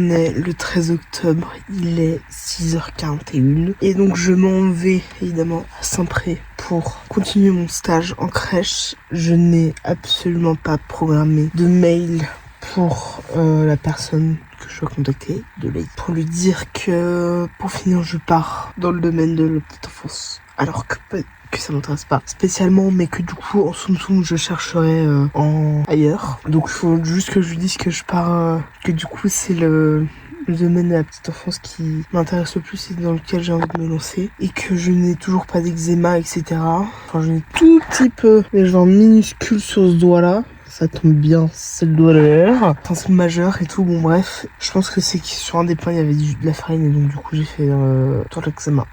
On est le 13 octobre, il est 6h41 et donc je m'en vais évidemment à Saint-Pré pour continuer mon stage en crèche. Je n'ai absolument pas programmé de mail pour la personne que je dois contacter de l'aide pour lui dire que pour finir je pars dans le domaine de la petite enfance, alors que ça m'intéresse pas spécialement, mais que du coup en soum je chercherai ailleurs. Donc il faut juste que je lui dise que je pars, que du coup c'est le domaine de la petite enfance qui m'intéresse le plus et dans lequel j'ai envie de me lancer, et que je n'ai toujours pas d'eczéma, etc. Enfin, j'en ai tout petit peu, mais genre minuscule sur ce doigt là. Ça tombe bien, c'est le doigt d'ailleurs. Tension majeure et tout, bon bref. Je pense que c'est que sur un des pains il y avait de la farine et donc du coup j'ai fait tout l'eczéma.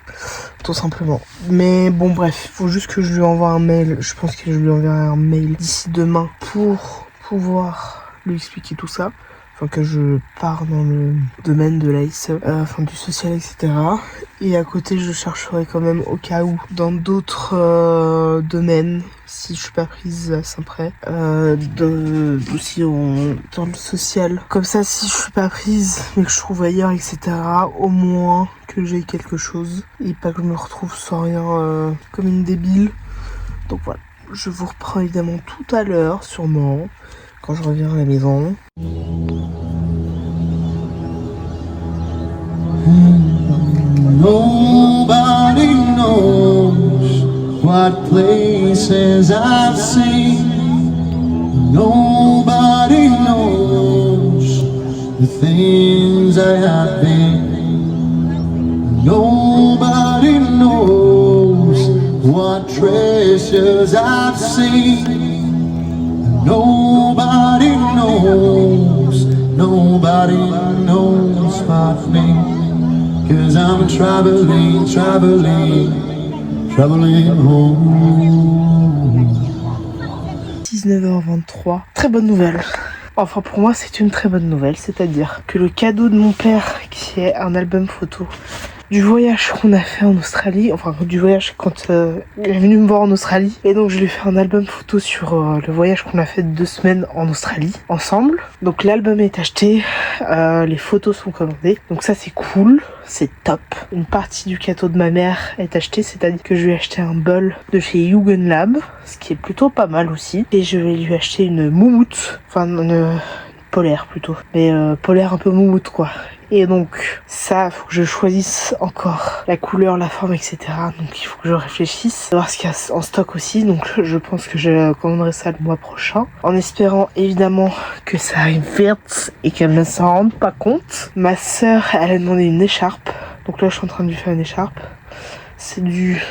Tout simplement. Mais bon bref, il faut juste que je lui envoie un mail. Je pense que je lui enverrai un mail d'ici demain pour pouvoir lui expliquer tout ça. Enfin, que je pars dans le domaine de l'ASE, enfin du social, etc. Et à côté, je chercherai quand même au cas où dans d'autres domaines, si je suis pas prise à Saint-Pré, aussi dans le social. Comme ça, si je suis pas prise, mais que je trouve ailleurs, etc., au moins que j'ai quelque chose et pas que je me retrouve sans rien comme une débile. Donc voilà, je vous reprends évidemment tout à l'heure, sûrement, quand je reviens à la maison. Nobody knows what places I've seen. Nobody knows the things I have been. Nobody knows what treasures I've seen. Nobody knows but me. 'Cause I'm traveling home. 19h23. Très bonne nouvelle. Enfin, pour moi, c'est une très bonne nouvelle. C'est-à-dire que le cadeau de mon père, qui est un album photo du voyage qu'on a fait en Australie, enfin du voyage quand il est venu me voir en Australie, et donc je lui ai fait un album photo sur le voyage qu'on a fait de 2 semaines en Australie ensemble. Donc l'album est acheté, les photos sont commandées, donc ça c'est cool, c'est top. Une partie du cadeau de ma mère est achetée, c'est-à-dire que je lui ai acheté un bol de chez Yugen Lab, ce qui est plutôt pas mal aussi, et je vais lui acheter une moumoute, enfin une polaire plutôt, mais polaire un peu moumoute quoi. Et donc ça, faut que je choisisse encore la couleur, la forme, etc. Donc il faut que je réfléchisse, voir ce qu'il y a en stock aussi. Donc je pense que je commanderai ça le mois prochain, en espérant évidemment que ça arrive vite et qu'elle ne s'en rende pas compte. Ma sœur, elle a demandé une écharpe, donc là je suis en train de lui faire une écharpe. C'est du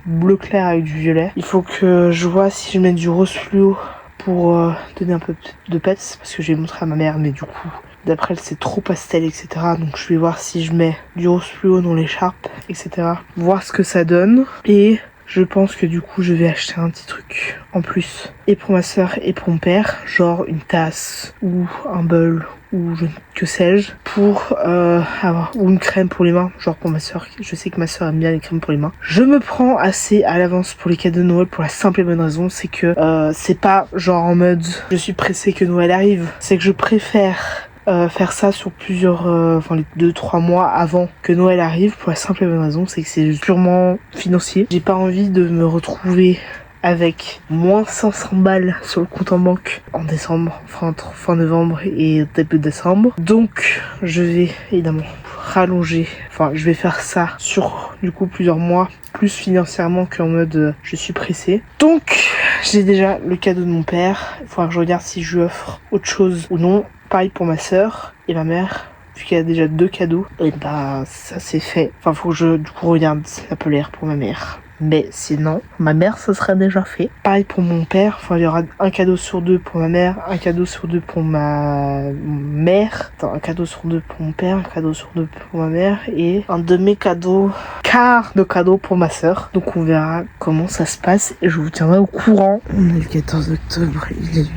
bleu clair avec du violet. Il faut que je vois si je mets du rose fluo pour donner un peu de peps, parce que j'ai montré à ma mère, mais du coup d'après elle c'est trop pastel, etc. Donc je vais voir si je mets du rose fluo dans l'écharpe, etc. Voir ce que ça donne. Et je pense que du coup je vais acheter un petit truc en plus, et pour ma soeur et pour mon père, genre une tasse ou un bol ou que sais-je, pour avoir, ou une crème pour les mains, genre pour ma soeur. Je sais que ma soeur aime bien les crèmes pour les mains. Je me prends assez à l'avance pour les cadeaux de Noël pour la simple et bonne raison, c'est que c'est pas genre en mode je suis pressée que Noël arrive, c'est que je préfère faire ça sur plusieurs, enfin les 2-3 mois avant que Noël arrive, pour la simple et bonne raison, c'est que c'est purement financier. J'ai pas envie de me retrouver avec moins 500 balles sur le compte en banque en décembre, entre fin novembre et début décembre. Donc je vais évidemment rallonger, enfin je vais faire ça sur du coup plusieurs mois, plus financièrement qu'en mode je suis pressée. Donc j'ai déjà le cadeau de mon père, il faudra que je regarde si je lui offre autre chose ou non. Pareil pour ma sœur et ma mère, vu qu'il y a déjà 2 cadeaux, et bah ça c'est fait. Enfin faut que je du coup regarde la polaire pour ma mère. Mais sinon, ma mère, ça sera déjà fait. Pareil pour mon père, enfin il y aura un cadeau sur 2 pour ma mère, un cadeau sur 2 pour ma mère, un cadeau sur 2 pour mon père, un cadeau sur 2 pour ma mère, et un demi-cadeau, quart de cadeau pour ma sœur. Donc on verra comment ça se passe et je vous tiendrai au courant. On est le 14 octobre, il est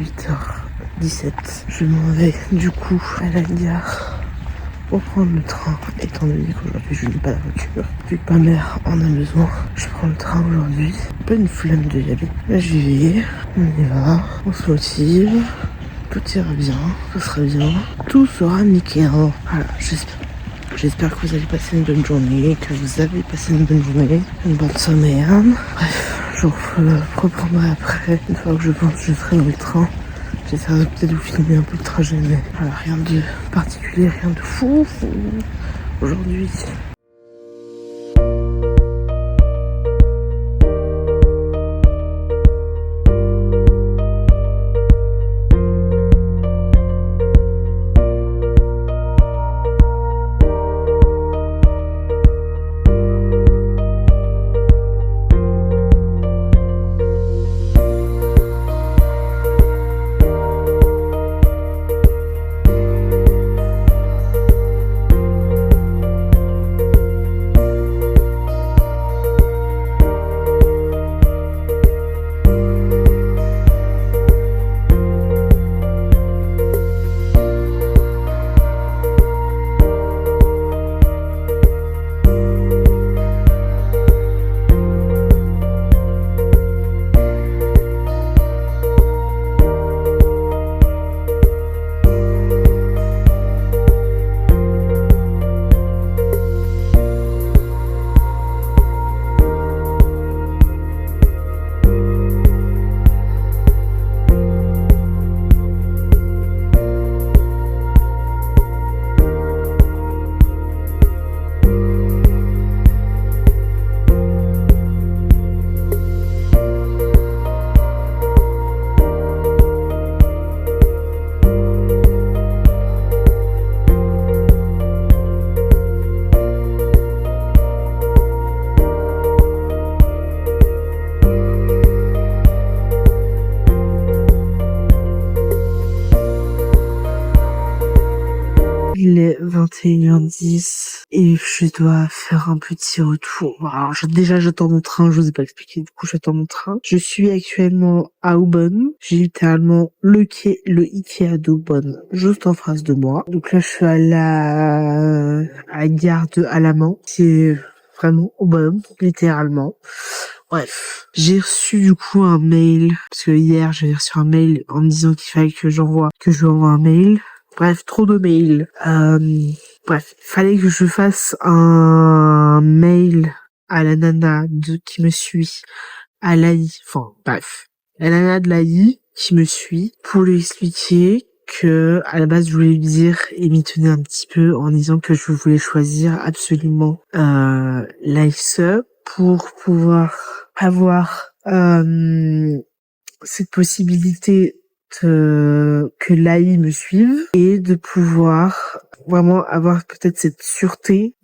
8h17. Je m'en vais du coup à la gare pour prendre le train, étant donné qu'aujourd'hui je n'ai pas la voiture, vu que ma mère en a besoin. Je prends le train aujourd'hui, pas une flemme de y aller. Là j'y vais, on y va, on se motive, tout ira bien, tout sera bien, tout sera nickel. Voilà, j'espère que vous allez passer une bonne journée, que vous avez passé une bonne journée, une bonne sommeil. Bref, je reprendrai après. Une fois que je pense que je serai dans le train. J'essaierai de peut-être vous filmer un peu le trajet, mais voilà, rien de particulier, rien de fou aujourd'hui. Il est 21h10 et je dois faire un petit retour. Alors, déjà, j'attends mon train, je vous ai pas expliqué, du coup, j'attends mon train. Je suis actuellement à Aubonne. J'ai littéralement le Ikea d'Aubonne juste en face de moi. Donc là, je suis à la gare de Alamand, qui est vraiment Aubonne, littéralement. Bref, j'ai reçu du coup un mail, parce que hier, j'avais reçu un mail en me disant qu'il fallait que je lui envoie un mail. Bref, trop de mails. Bref, fallait que je fasse un mail à la nana qui me suit, à l'AI, enfin bref, la nana de l'AI qui me suit, pour lui expliquer que à la base je voulais lui dire et m'y tenir un petit peu en disant que je voulais choisir absolument l'ASE pour pouvoir avoir cette possibilité que l'AI me suive et de pouvoir vraiment avoir peut-être cette sûreté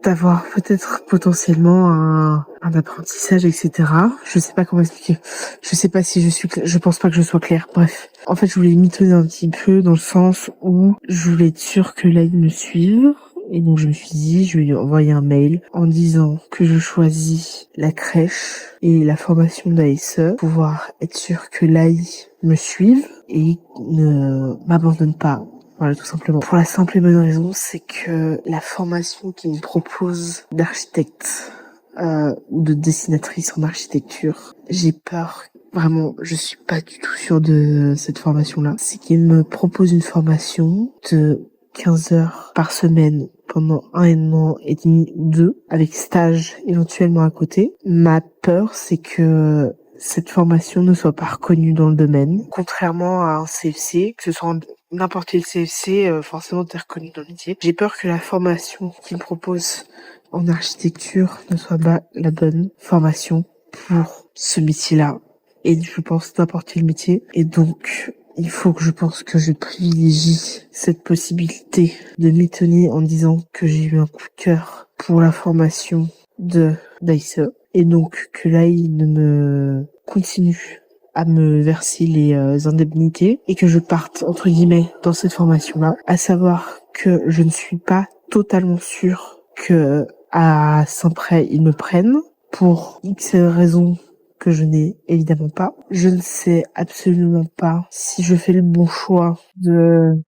d'avoir peut-être potentiellement un apprentissage, etc. Je sais pas comment expliquer. Je sais pas si je suis je pense pas que je sois claire. Bref. En fait, je voulais m'y tenir un petit peu dans le sens où je voulais être sûre que l'AI me suive. Et donc je me suis dit, je vais lui envoyer un mail en disant que je choisis la crèche et la formation d'ASE pour pouvoir être sûr que l'AI me suive et ne m'abandonne pas. Voilà, tout simplement. Pour la simple et bonne raison, c'est que la formation qu'il me propose d'architecte ou de dessinatrice en architecture, j'ai peur. Vraiment, je suis pas du tout sûre de cette formation-là. C'est qu'il me propose une formation de 15 heures par semaine pendant 1 an et demi ou 2, avec stage éventuellement à côté. Ma peur, c'est que cette formation ne soit pas reconnue dans le domaine. Contrairement à un CFC, que ce soit n'importe quel CFC, forcément t'es reconnu dans le métier. J'ai peur que la formation qu'il me propose en architecture ne soit pas la bonne formation pour ce métier-là. Et je pense n'importe quel métier. Et donc, il faut que je pense que je privilégie cette possibilité de m'étonner en disant que j'ai eu un coup de cœur pour la formation d'AISE. Et donc, que l'AI ne me continue à me verser les indemnités et que je parte, entre guillemets, dans cette formation-là. À savoir que je ne suis pas totalement sûre que à Saint-Pré, ils me prennent pour X raisons que je n'ai évidemment pas. Je ne sais absolument pas si je fais le bon choix de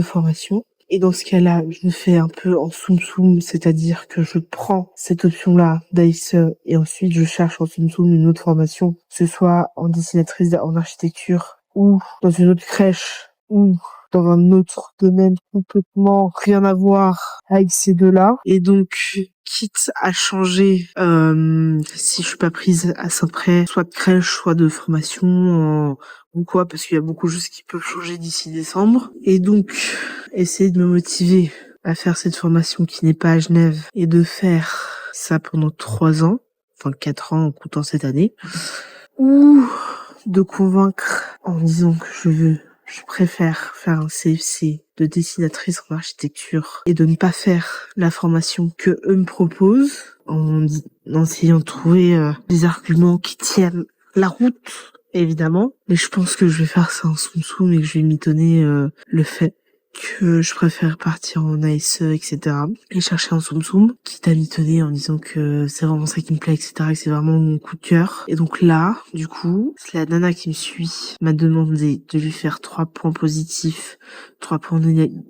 formation. Et dans ce cas-là, je le fais un peu en soum-soum, c'est-à-dire que je prends cette option-là d'AICE et ensuite je cherche en soum-soum une autre formation, que ce soit en dessinatrice en architecture ou dans une autre crèche ou dans un autre domaine complètement rien à voir avec ces deux-là. Et donc, quitte à changer, si je suis pas prise à Saint-Pré, soit de crèche, soit de formation, ou quoi, parce qu'il y a beaucoup de choses qui peuvent changer d'ici décembre. Et donc, essayer de me motiver à faire cette formation qui n'est pas à Genève et de faire ça pendant 3 ans, enfin 4 ans en comptant cette année, ou de convaincre en disant que je préfère faire un CFC de dessinatrice en architecture et de ne pas faire la formation que eux me proposent en essayant de trouver des arguments qui tiennent la route, évidemment. Mais je pense que je vais faire ça en soum-soum et que je vais mitonner le fait que je préfère partir en ASE, etc. et chercher en soum-soum, quitte à mitonner en disant que c'est vraiment ça qui me plaît, etc. et que c'est vraiment mon coup de cœur. Et donc là, du coup, c'est la nana qui me suit m'a demandé de lui faire 3 points positifs, 3 points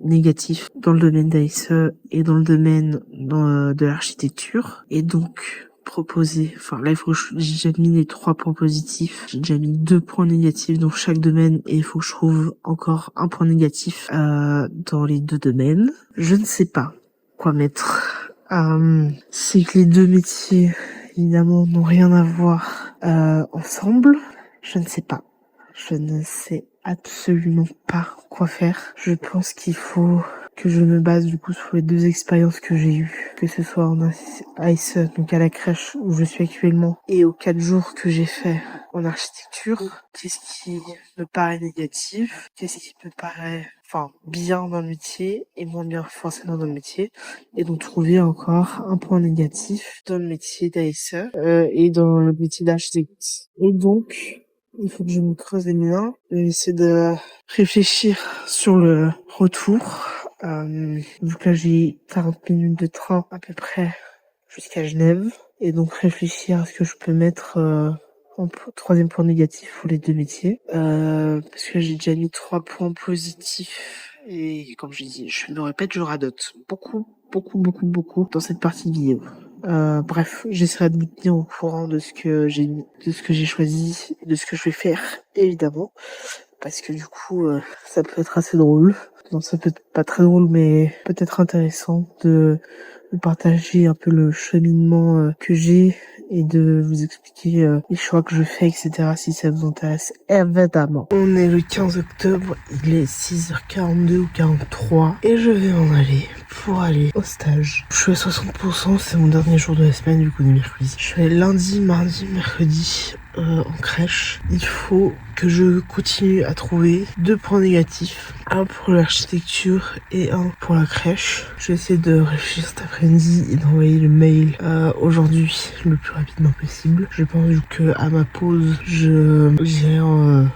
négatifs dans le domaine d'ASE et dans le domaine de l'architecture. Et donc, enfin là j'ai déjà mis les 3 points positifs, j'ai déjà mis 2 points négatifs dans chaque domaine et il faut que je trouve encore un point négatif dans les 2 domaines. Je ne sais pas quoi mettre. C'est que les 2 métiers évidemment n'ont rien à voir ensemble. Je ne sais pas. Je ne sais absolument pas quoi faire. Je pense qu'il faut que je me base du coup sur les 2 expériences que j'ai eues, que ce soit en AICE, donc à la crèche où je suis actuellement, et aux 4 jours que j'ai fait en architecture. Qu'est-ce qui me paraît négatif, qu'est-ce qui me paraît bien dans le métier et moins bien forcément dans le métier, et donc trouver encore un point négatif dans le métier d'AICE et dans le métier d'architecte. Et donc il faut que je me creuse les mains et essayer de réfléchir sur le retour. Vu que là j'ai 40 minutes de train à peu près jusqu'à Genève, et donc réfléchir à ce que je peux mettre en 3e point négatif pour les 2 métiers, parce que j'ai déjà mis 3 points positifs et comme je dis, je me répète, je radote beaucoup dans cette partie de vidéo. Bref, j'essaierai de vous tenir au courant de ce que j'ai choisi, de ce que je vais faire, évidemment, parce que du coup, ça peut être assez drôle. Non, ça peut être pas très drôle, mais peut-être intéressant de partager un peu le cheminement que j'ai et de vous expliquer les choix que je fais, etc. si ça vous intéresse, évidemment. On est le 15 octobre, il est 6h42 ou 43 et je vais en aller pour aller au stage. Je suis à 60%, c'est mon dernier jour de la semaine, du coup, de mercredi. Je suis lundi, mardi, mercredi en crèche. Il faut que je continue à trouver 2 points négatifs, un pour l'architecture et un pour la crèche. Je vais essayer de réfléchir cet après-midi et d'envoyer le mail aujourd'hui le plus rapidement possible. Je pense que à ma pause,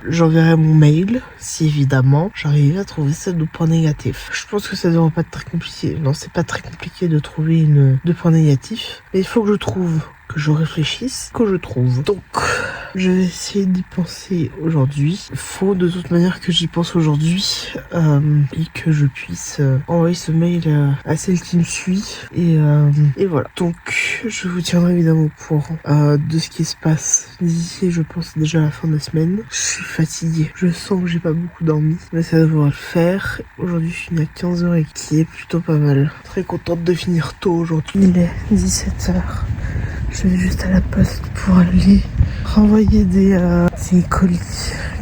j'enverrai mon mail si évidemment j'arrive à trouver ces 2 points négatifs. Je pense que ça devrait pas être très compliqué. Non, c'est pas très compliqué de trouver 2 points négatifs, mais il faut que je trouve, que je réfléchisse, que je trouve. Donc, je vais essayer d'y penser aujourd'hui. Il faut de toute manière que j'y pense aujourd'hui et que je puisse envoyer ce mail à celle qui me suit. Et voilà. Donc, je vous tiendrai évidemment au courant de ce qui se passe d'ici, je pense, déjà à la fin de la semaine. Je suis fatiguée. Je sens que j'ai pas beaucoup dormi, mais ça devrait le faire. Aujourd'hui, je finis à 15h et qui est plutôt pas mal. Très contente de finir tôt aujourd'hui. Il est 17h. Je vais juste à la poste pour aller renvoyer des colis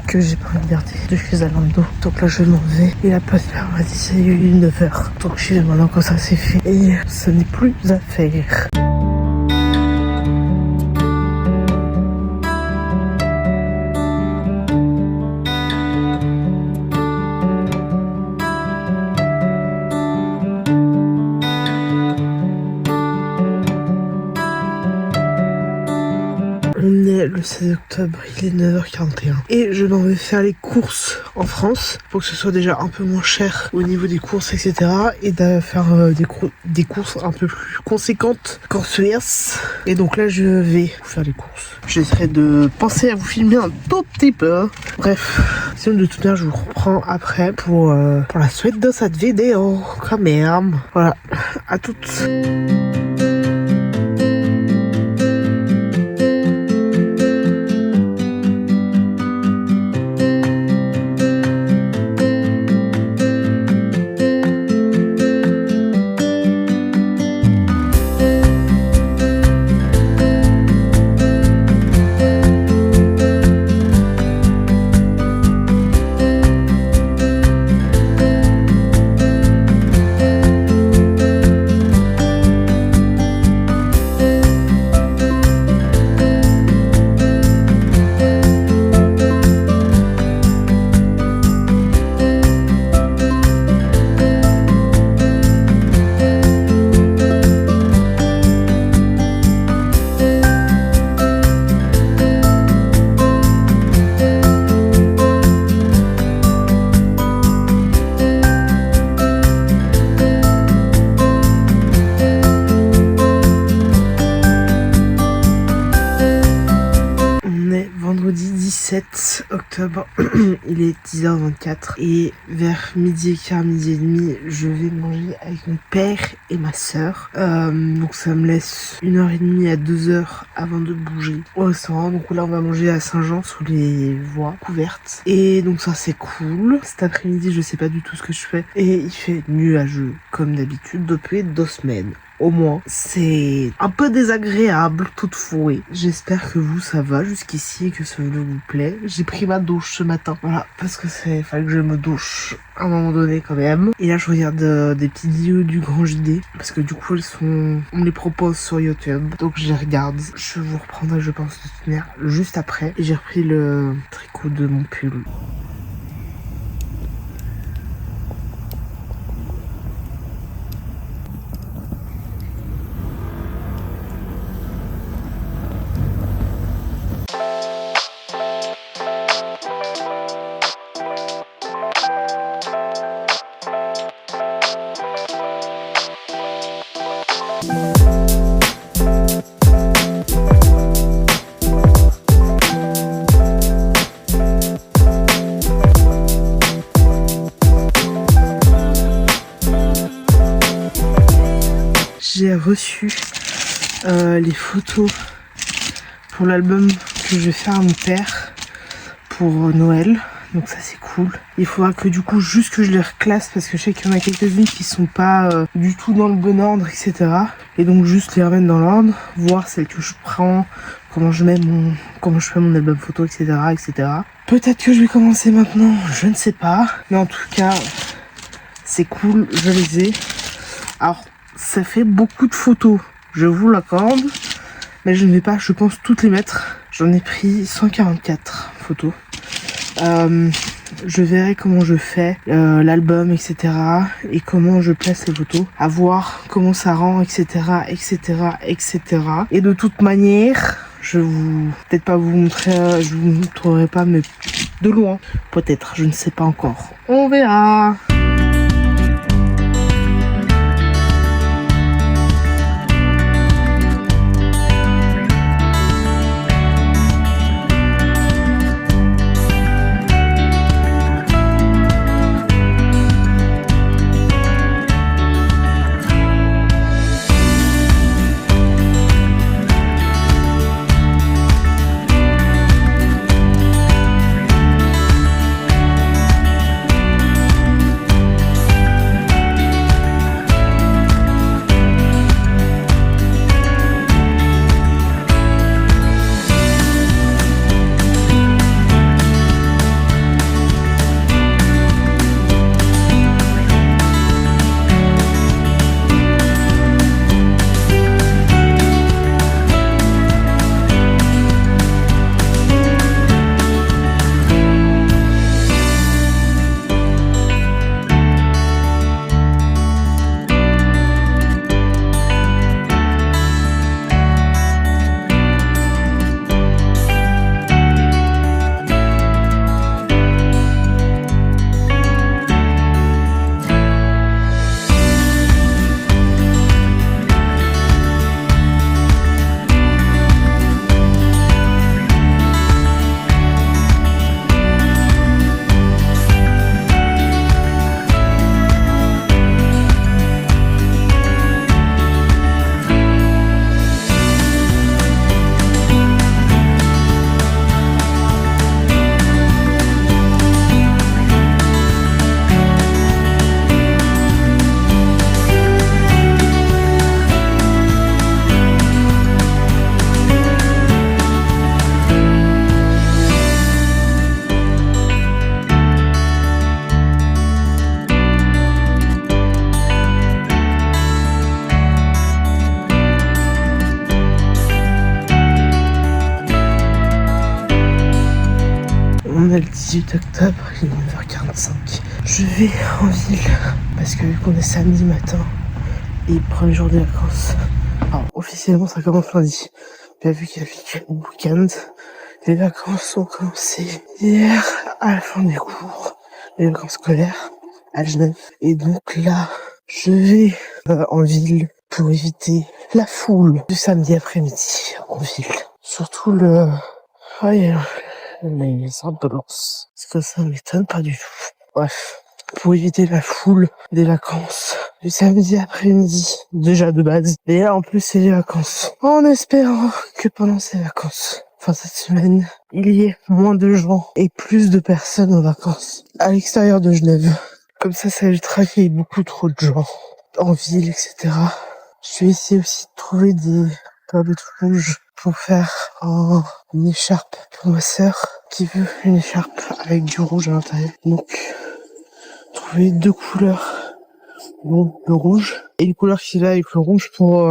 que j'ai pas regardé de chez Zalando. Donc là je m'en vais et la poste m'a dit c'est 9h. Donc je vais maintenant quand ça c'est fait et ce n'est plus à faire. On est le 16 octobre, il est 9h41 et je m'en vais faire les courses en France pour que ce soit déjà un peu moins cher au niveau des courses, etc. et de faire des courses un peu plus conséquentes qu'en Suisse. Et donc là je vais faire les courses. J'essaierai de penser à vous filmer un tout petit peu. Bref, Sinon de toute manière je vous reprends après pour la suite de cette vidéo quand même. Voilà, à toutes. Vendredi 17 octobre, il est 10h24 et vers midi et quart, midi et demi, je vais manger avec mon père et ma soeur. Donc ça me laisse 1h30 à 2h avant de bouger au restaurant. Donc là on va manger à Saint-Jean sous les voies couvertes. Et donc ça c'est cool. Cet après-midi je sais pas du tout ce que je fais. Et il fait nuageux comme d'habitude depuis 2 semaines. Au moins, c'est un peu désagréable toutefois. J'espère que vous ça va jusqu'ici et que ça vous plaît. J'ai pris ma douche ce matin. Voilà, parce que fallait que je me douche à un moment donné quand même. Et là je regarde des petites vidéos du Grand JD. Parce que du coup on me les propose sur YouTube. Donc je les regarde. Je vous reprendrai je pense de toute manière juste après. Et j'ai repris le tricot de mon pull. J'ai reçu les photos pour l'album que je vais faire à mon père pour Noël. Donc ça c'est cool. Il faudra que du coup juste que je les reclasse parce que je sais qu'il y en a quelques-unes qui sont pas du tout dans le bon ordre, etc. Et donc juste les remettre dans l'ordre, voir celles que je prends, comment je fais mon album photo, etc., etc. Peut-être que je vais commencer maintenant, je ne sais pas. Mais en tout cas, c'est cool, je les ai. Alors, ça fait beaucoup de photos, je vous l'accorde. Mais je ne vais pas, je pense, toutes les mettre. J'en ai pris 144 photos. Je verrai comment je fais l'album, etc. Et comment je place les photos. À voir comment ça rend, etc., etc., etc. Et de toute manière, je vous... Peut-être pas vous montrer, je vous montrerai pas, mais de loin. Peut-être, je ne sais pas encore. On verra. est le 18 octobre, il est 9h45. Je vais en ville parce que vu qu'on est samedi matin et premier jour des vacances, alors officiellement ça commence lundi, mais vu qu'il y a le week-end, les vacances ont commencé hier à la fin des cours, les vacances scolaires à Genève. Et donc là, je vais en ville pour éviter la foule du samedi après-midi en ville. Surtout les ambulances. Parce que ça m'étonne pas du tout. Bref, pour éviter la foule des vacances du samedi après-midi, déjà de base. Et là, en plus, c'est les vacances. En espérant que pendant ces vacances, enfin cette semaine, il y ait moins de gens et plus de personnes en vacances à l'extérieur de Genève. Comme ça évitera qu'il y ait beaucoup trop de gens en ville, etc. Je vais essayer aussi de trouver des bobettes rouges pour faire une écharpe pour ma sœur qui veut une écharpe avec du rouge à l'intérieur. Donc, trouver 2 couleurs, donc le rouge et une couleur qui va avec le rouge pour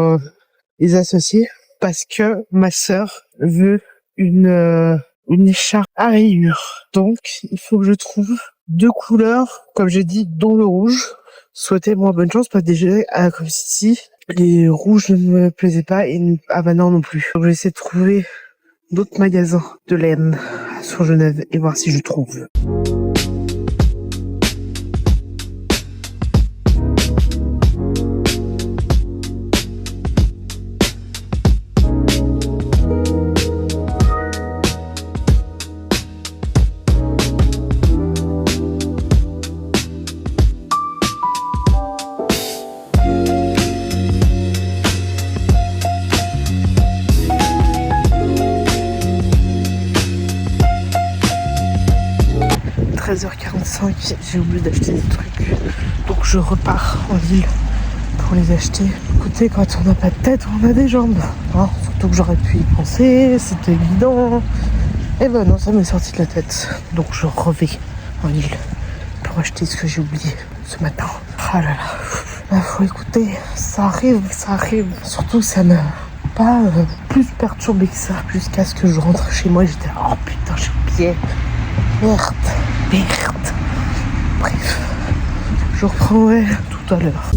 les associer, parce que ma sœur veut une écharpe à rayures. Donc, il faut que je trouve 2 couleurs, comme j'ai dit, dont le rouge. Souhaitez-moi bonne chance, parce que déjà, comme ici, les rouges ne me plaisaient pas et non non plus. Donc, je vais essayer de trouver d'autres magasins de laine sur Genève et voir si je trouve. J'ai oublié d'acheter des trucs, donc je repars en ville pour les acheter. Écoutez, quand on n'a pas de tête, on a des jambes, hein, surtout que j'aurais pu y penser, c'était évident. Et ben non, ça m'est sorti de la tête, donc je revais en ville pour acheter ce que j'ai oublié ce matin. Ah là là, faut écouter, ça arrive, surtout ça m'a pas plus perturbé que ça, jusqu'à ce que je rentre chez moi. J'étais là, oh putain, j'ai oublié, merde. Bref, je reprendrai tout à l'heure.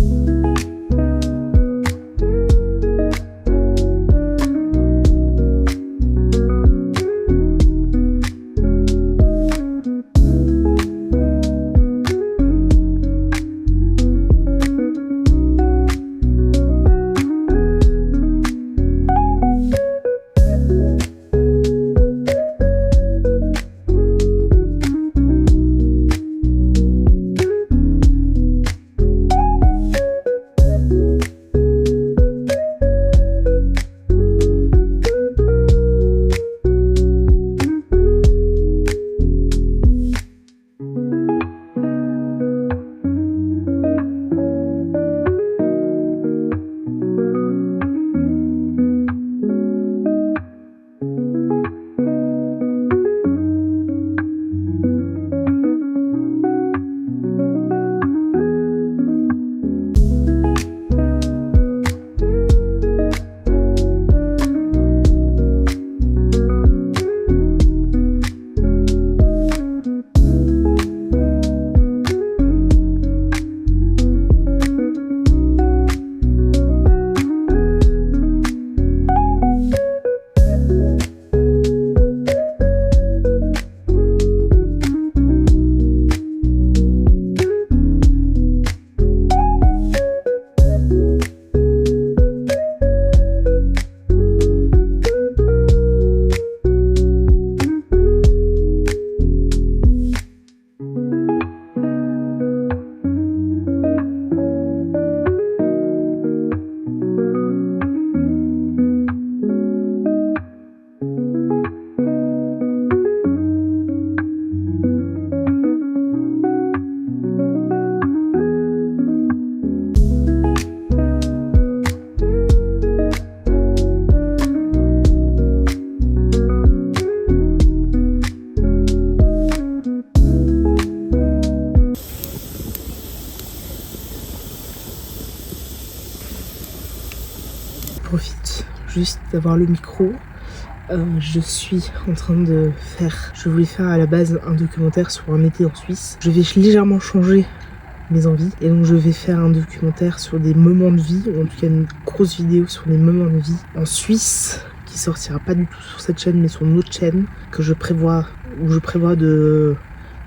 Profite juste d'avoir le micro Je suis en train de faire... Je voulais faire à la base un documentaire sur un été en Suisse. Je vais légèrement changer mes envies. Et donc je vais faire un documentaire sur des moments de vie, ou en tout cas une grosse vidéo sur les moments de vie en Suisse, qui sortira pas du tout sur cette chaîne mais sur une autre chaîne où je prévois de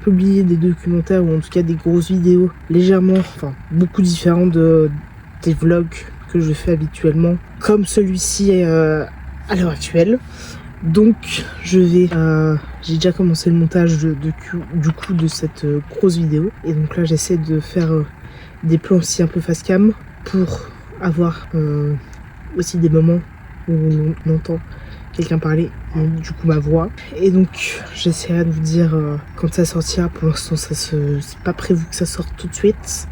publier des documentaires ou en tout cas des grosses vidéos légèrement, enfin beaucoup différents des vlogs que je fais habituellement, comme celui-ci à l'heure actuelle. Donc je vais, j'ai déjà commencé le montage du coup de cette grosse vidéo, et donc là j'essaie de faire des plans aussi un peu face cam pour avoir aussi des moments où on entend quelqu'un parler, et du coup ma voix. Et donc j'essaierai de vous dire quand ça sortira. Pour l'instant c'est pas prévu que ça sorte tout de suite,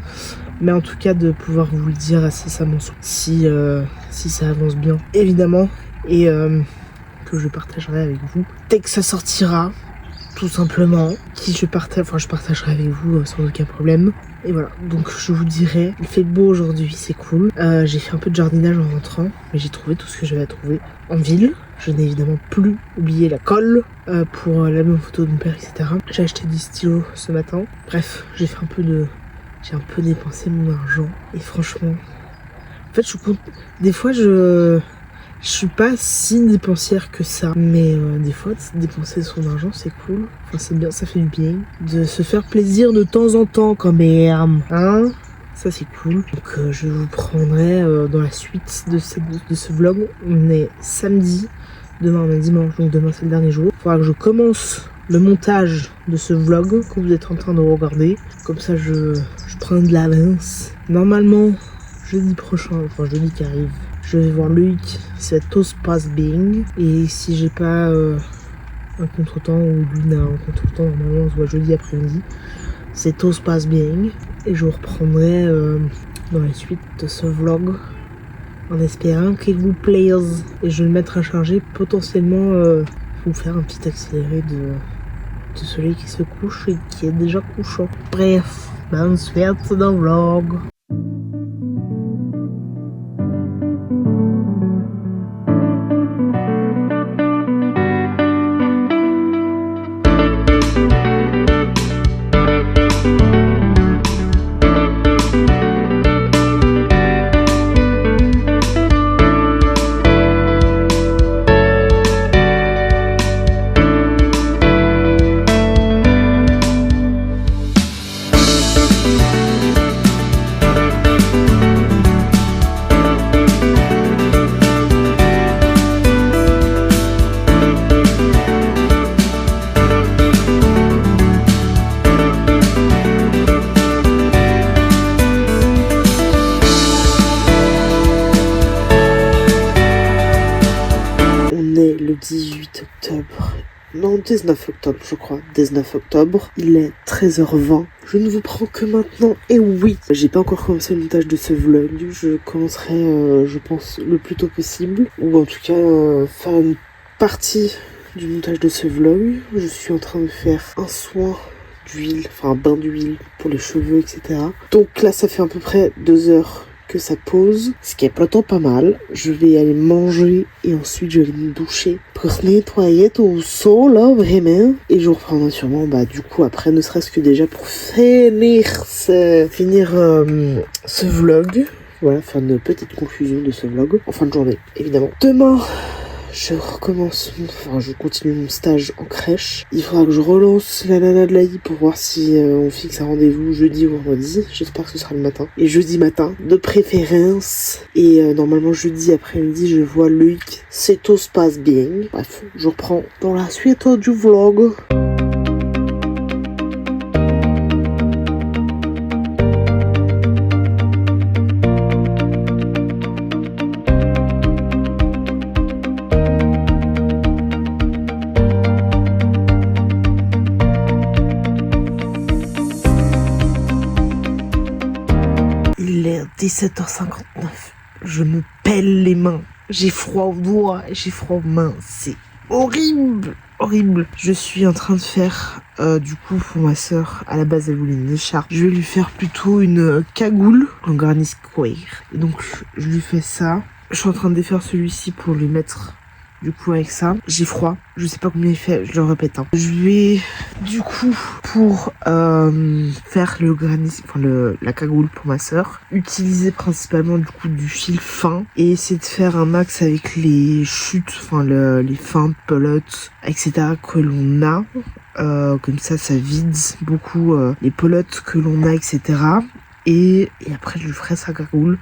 mais en tout cas de pouvoir vous le dire incessamment si ça avance bien évidemment, et que je partagerai avec vous dès que ça sortira, tout simplement. Je partagerai avec vous sans aucun problème. Et voilà, donc je vous dirai, il fait beau aujourd'hui, c'est cool. J'ai fait un peu de jardinage en rentrant, mais j'ai trouvé tout ce que j'avais à trouver en ville. Je n'ai évidemment plus oublié la colle pour l'album photo de mon père, etc. J'ai acheté des stylos ce matin. Bref, j'ai un peu dépensé mon argent, et franchement, en fait, des fois je suis pas si dépensière que ça, mais des fois dépenser son argent c'est cool, enfin c'est bien, ça fait du bien de se faire plaisir de temps en temps quand même, hein, ça c'est cool. Donc je vous prendrai dans la suite de ce vlog. On est samedi, demain on est dimanche, donc demain c'est le dernier jour. Il faudra que je commence le montage de ce vlog que vous êtes en train de regarder, comme ça je prends de l'avance. Normalement jeudi prochain, enfin jeudi qui arrive, je vais voir Loïc, c'est tout se passe bien. Et si j'ai pas un contretemps, ou lui n'a un contretemps, normalement on se voit jeudi après-midi, c'est tout se passe bien. Et je vous reprendrai dans la suite de ce vlog, en espérant qu'il vous plaise. Et je vais le mettre à charger, potentiellement vous faire un petit accéléré de soleil qui se couche et qui est déjà couchant. Bref, bonne suite dans le vlog. Le 18 octobre, non 19 octobre je crois, 19 octobre, il est 13h20, je ne vous prends que maintenant, et oui, j'ai pas encore commencé le montage de ce vlog, je commencerai je pense le plus tôt possible, ou en tout cas faire une partie du montage de ce vlog. Je suis en train de faire un soin d'huile, enfin un bain d'huile pour les cheveux, etc. Donc là ça fait à peu près 2 heures que ça pose, ce qui est plutôt pas mal. Je vais aller manger et ensuite je vais me doucher pour se nettoyer tout ça là, vraiment. Et je reprendrai sûrement du coup après, ne serait-ce que déjà pour finir ce vlog. Voilà, faire une petite conclusion de ce vlog en fin de journée évidemment. Demain je continue mon stage en crèche. Il faudra que je relance la nana de l'AI pour voir si on fixe un rendez-vous jeudi ou vendredi. J'espère que ce sera le matin. Et jeudi matin, de préférence. Et normalement, jeudi après-midi, je vois Loïc. C'est tout se passe bien. Bref, je reprends dans la suite du vlog. Il est 17h59. Je me pèle les mains. J'ai froid aux doigts, j'ai froid aux mains. C'est horrible, horrible. Je suis en train de faire, du coup, pour ma soeur, à la base, elle voulait une écharpe. Je vais lui faire plutôt une cagoule en garni square. Et donc, je lui fais ça. Je suis en train de défaire celui-ci pour lui mettre Du coup avec ça, j'ai froid. Je sais pas combien il fait, je le répète. Je vais du coup pour faire le granit, enfin la cagoule pour ma sœur, utiliser principalement du coup du fil fin et essayer de faire un max avec les chutes, enfin les fins de pelotes, etc. que l'on a. Comme ça vide beaucoup les pelotes que l'on a, etc. Et après, je ferai sa cagoule.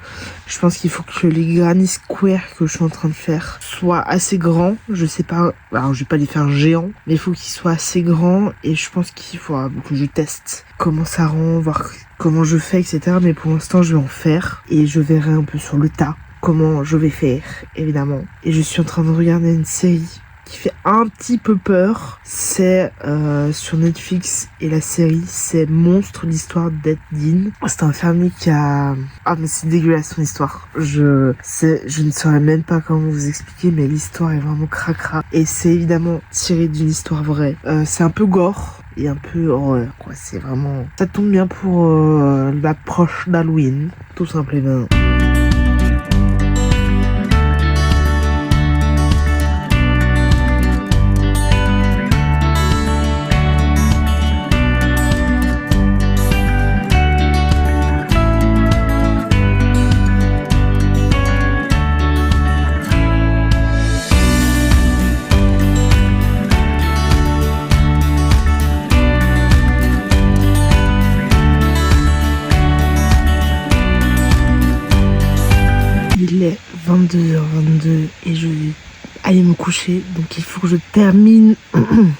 Je pense qu'il faut que les granny square que je suis en train de faire soient assez grands. Je sais pas, alors je vais pas les faire géants, mais il faut qu'ils soient assez grands. Et je pense qu'il faut que je teste comment ça rend, voir comment je fais, etc. Mais pour l'instant, je vais en faire. Et je verrai un peu sur le tas comment je vais faire, évidemment. Et je suis en train de regarder une série qui fait un petit peu peur, c'est sur Netflix, et la série c'est Monstre, l'histoire d'Ed Gein. C'est un fermier qui a... Ah mais c'est dégueulasse son histoire. Je ne saurais même pas comment vous expliquer, mais l'histoire est vraiment cracra. Et c'est évidemment tiré d'une histoire vraie. C'est un peu gore et un peu horreur, quoi. C'est vraiment... Ça tombe bien pour l'approche d'Halloween, tout simplement. Il est 22h22 et je vais aller me coucher, donc il faut que je termine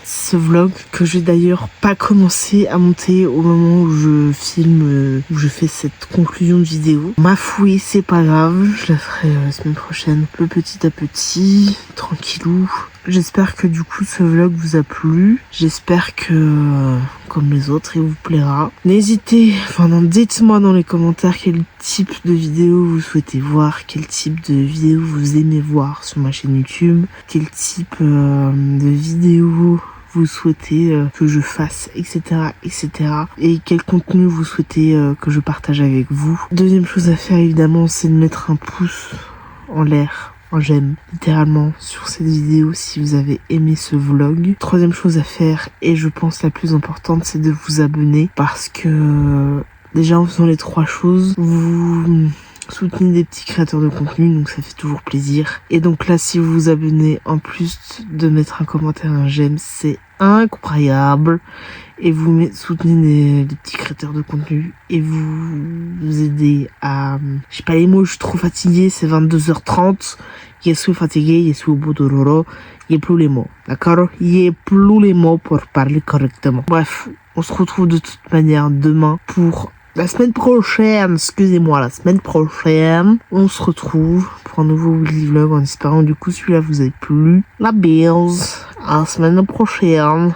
ce vlog que je vais d'ailleurs pas commencer à monter au moment où je filme, où je fais cette conclusion de vidéo. Ma fouille, c'est pas grave, je la ferai la semaine prochaine, petit à petit, tranquillou. J'espère que du coup ce vlog vous a plu. J'espère que, comme les autres, il vous plaira. N'hésitez, dites-moi dans les commentaires quel type de vidéo vous souhaitez voir, quel type de vidéo vous aimez voir sur ma chaîne YouTube, quel type de vidéo vous souhaitez que je fasse, etc., etc. Et quel contenu vous souhaitez que je partage avec vous. Deuxième chose à faire, évidemment, c'est de mettre un pouce en l'air, en j'aime, littéralement, sur cette vidéo si vous avez aimé ce vlog. Troisième chose à faire, et je pense la plus importante, c'est de vous abonner, parce que déjà en faisant les 3 choses, vous soutenez des petits créateurs de contenu, donc ça fait toujours plaisir. Et donc là, si vous vous abonnez, en plus de mettre un commentaire, un j'aime, c'est incroyable. Et vous soutenez des petits créateurs de contenu et vous aidez à... Je sais pas les mots, je suis trop fatiguée, c'est 22h30. Je suis fatiguée, je suis au bout de l'euro. Il n'y a plus les mots, d'accord? Il n'y a plus les mots pour parler correctement. Bref, on se retrouve de toute manière demain pour... La semaine prochaine, excusez-moi, la semaine prochaine, on se retrouve pour un nouveau weekly vlog en espérant du coup celui-là vous ait plu. La bise, à la semaine prochaine.